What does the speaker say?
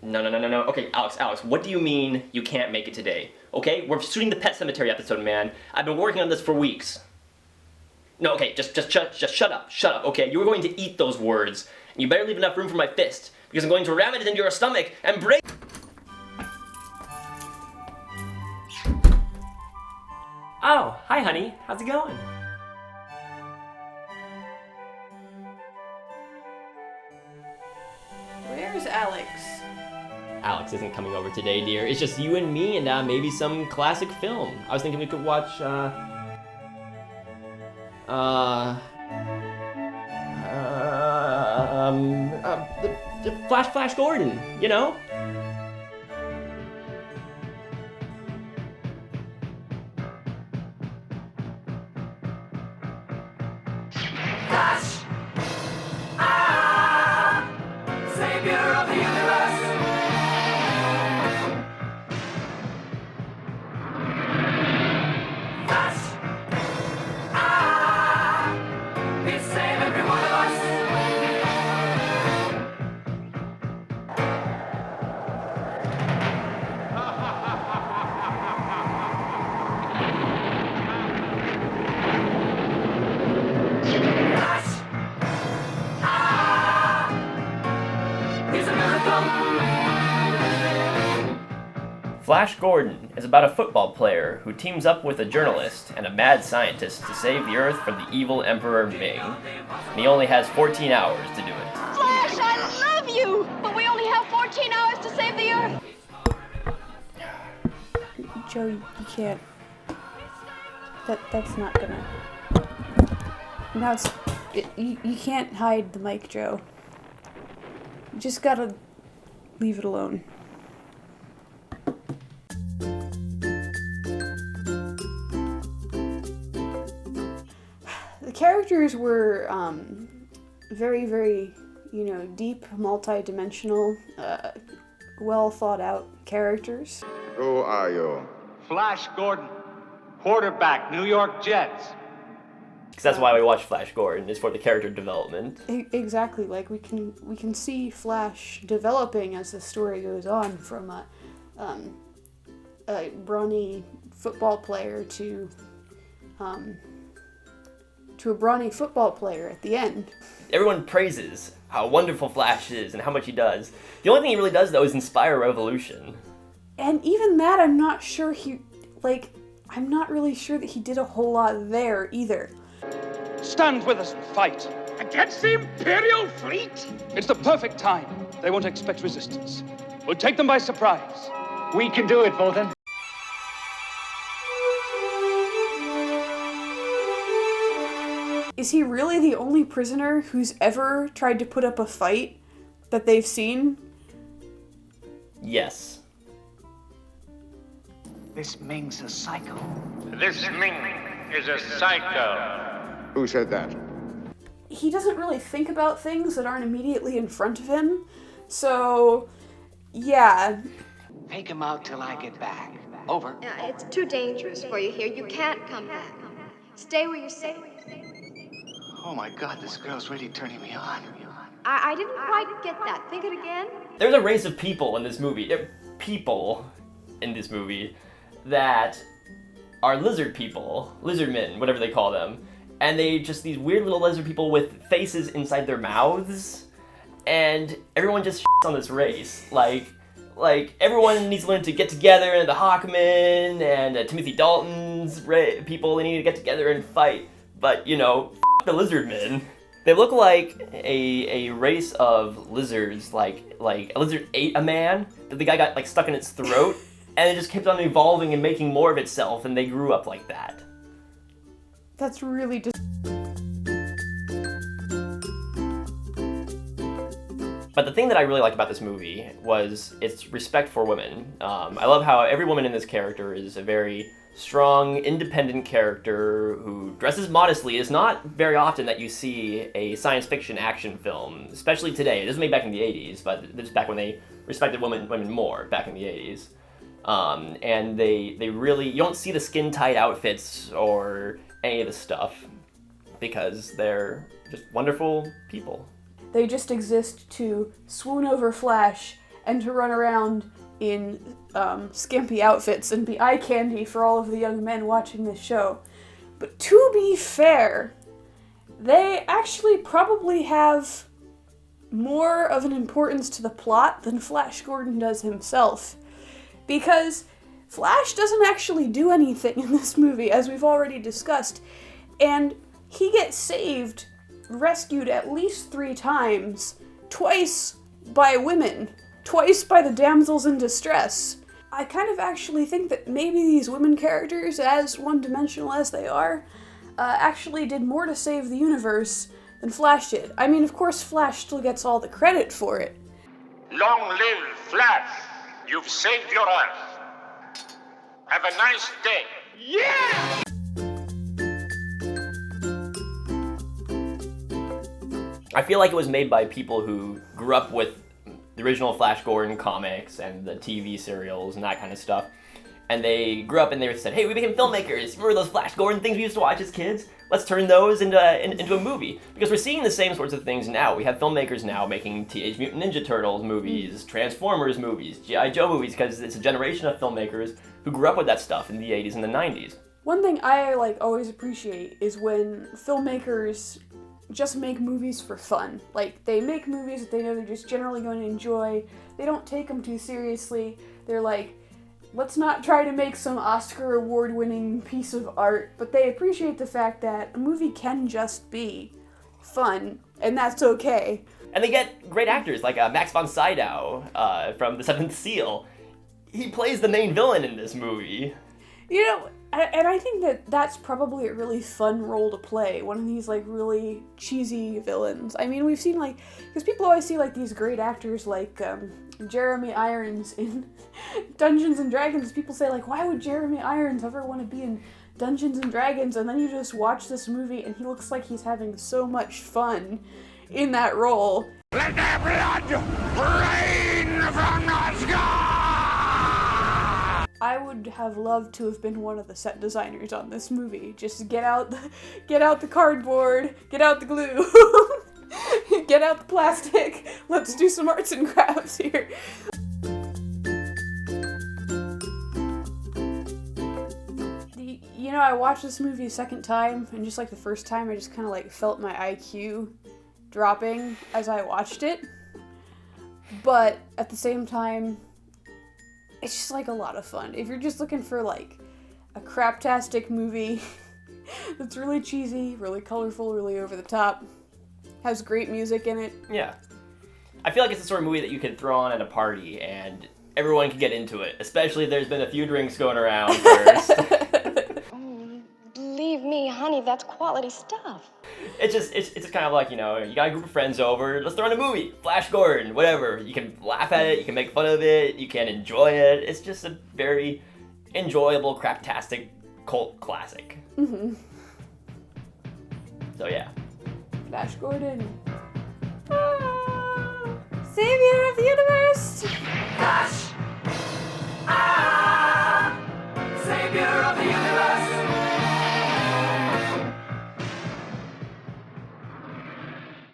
No. Okay, Alex, what do you mean you can't make it today? Okay, we're shooting the Pet Cemetery episode, man. I've been working on this for weeks. No, okay, just shut up, okay? You were going to eat those words. And you better leave enough room for my fist, because I'm going to ram it into your stomach and break... Oh, hi honey, how's it going? Where's Alex? Alex isn't coming over today, dear. It's just you and me and maybe some classic film. I was thinking we could watch, the Flash Gordon, you know? Flash! Ah! Savior of the universe! Flash! Ah! He'll save every one of us! Flash! Ah! He's a miracle! Flash Gordon is about a football player who teams up with a journalist and a mad scientist to save the Earth from the evil Emperor Ming. And he only has 14 hours to do it. Flash, I love you! But we only have 14 hours to save the Earth! Joe, you can't. That's not gonna. Now you can't hide the mic, Joe. You just gotta leave it alone. The characters were very, very, deep, multi-dimensional, well thought out characters. Who are you? Flash Gordon, quarterback, New York Jets. Because that's why we watch Flash Gordon, is for the character development. Exactly, like we can see Flash developing as the story goes on, from a brawny football player to a brawny football player at the end. Everyone praises how wonderful Flash is and how much he does. The only thing he really does, though, is inspire revolution. And even that, I'm not really sure that he did a whole lot there either. Stand with us and fight. Against the Imperial fleet? It's the perfect time. They won't expect resistance. We'll take them by surprise. We can do it, Bolton. Is he really the only prisoner who's ever tried to put up a fight that they've seen? Yes. This Ming's a psycho. This Ming is a psycho. Who said that? He doesn't really think about things that aren't immediately in front of him. So, yeah. Take him out till I get back. Over. It's too dangerous for you here. You can't come back. Stay where you're safe. Oh my God, this girl's really turning me on. I didn't quite get that. Think it again. There's a race of people in this movie. That are lizard people, lizard men, whatever they call them. And they just these weird little lizard people with faces inside their mouths. And everyone just shits on this race. Like everyone needs to learn to get together, and the Hawkmen and Timothy Dalton's people, they need to get together and fight. But, the lizard men. They look like a race of lizards, like a lizard ate a man, that the guy got stuck in its throat, and it just kept on evolving and making more of itself, and they grew up like that. That's really just... But the thing that I really liked about this movie was its respect for women. I love how every woman in this character is a very strong, independent character who dresses modestly. It's not very often that you see a science fiction action film, especially today. This was made back in the 80s, but this is back when they respected women more, back in the 80s. And they really, you don't see the skin-tight outfits or any of the stuff because they're just wonderful people. They just exist to swoon over Flash and to run around in skimpy outfits and be eye candy for all of the young men watching this show. But to be fair, they actually probably have more of an importance to the plot than Flash Gordon does himself. Because Flash doesn't actually do anything in this movie, as we've already discussed, and he gets saved, rescued at least 3 times, twice by women, twice by the damsels in distress. I kind of actually think that maybe these women characters, as one-dimensional as they are, actually did more to save the universe than Flash did. I mean, of course, Flash still gets all the credit for it. Long live Flash! You've saved your Earth. Have a nice day. Yeah! I feel like it was made by people who grew up with the original Flash Gordon comics and the TV serials and that kind of stuff. And they grew up and they said, hey, we became filmmakers. Remember those Flash Gordon things we used to watch as kids? Let's turn those into a movie. Because we're seeing the same sorts of things now. We have filmmakers now making Teenage Mutant Ninja Turtles movies, Transformers movies, G.I. Joe movies, because it's a generation of filmmakers who grew up with that stuff in the 80s and the 90s. One thing I always appreciate is when filmmakers just make movies for fun. Like, they make movies that they know they're just generally going to enjoy. They don't take them too seriously. They're like, let's not try to make some Oscar award-winning piece of art, but they appreciate the fact that a movie can just be fun, and that's okay. And they get great actors like Max von Sydow from The Seventh Seal. He plays the main villain in this movie. You know, and I think that that's probably a really fun role to play, one of these, really cheesy villains. I mean, we've seen, because people always see, these great actors like Jeremy Irons in Dungeons & Dragons. People say, why would Jeremy Irons ever want to be in Dungeons & Dragons? And then you just watch this movie, and he looks like he's having so much fun in that role. Let the blood rain from the sky! I would have loved to have been one of the set designers on this movie. Just get out the cardboard, get out the glue, get out the plastic. Let's do some arts and crafts here. I watched this movie a second time, and just like the first time, I just kind of felt my IQ dropping as I watched it. But at the same time, it's just a lot of fun. If you're just looking for a craptastic movie that's really cheesy, really colorful, really over the top, has great music in it. Yeah. I feel like it's the sort of movie that you can throw on at a party and everyone can get into it, especially if there's been a few drinks going around first. Oh, believe me, honey, that's quality stuff. It's just kind of you got a group of friends over, let's throw on a movie, Flash Gordon, whatever. You can laugh at it, you can make fun of it, you can enjoy it. It's just a very enjoyable, craptastic cult classic. Mm-hmm. So yeah. Flash Gordon. Savior of the universe!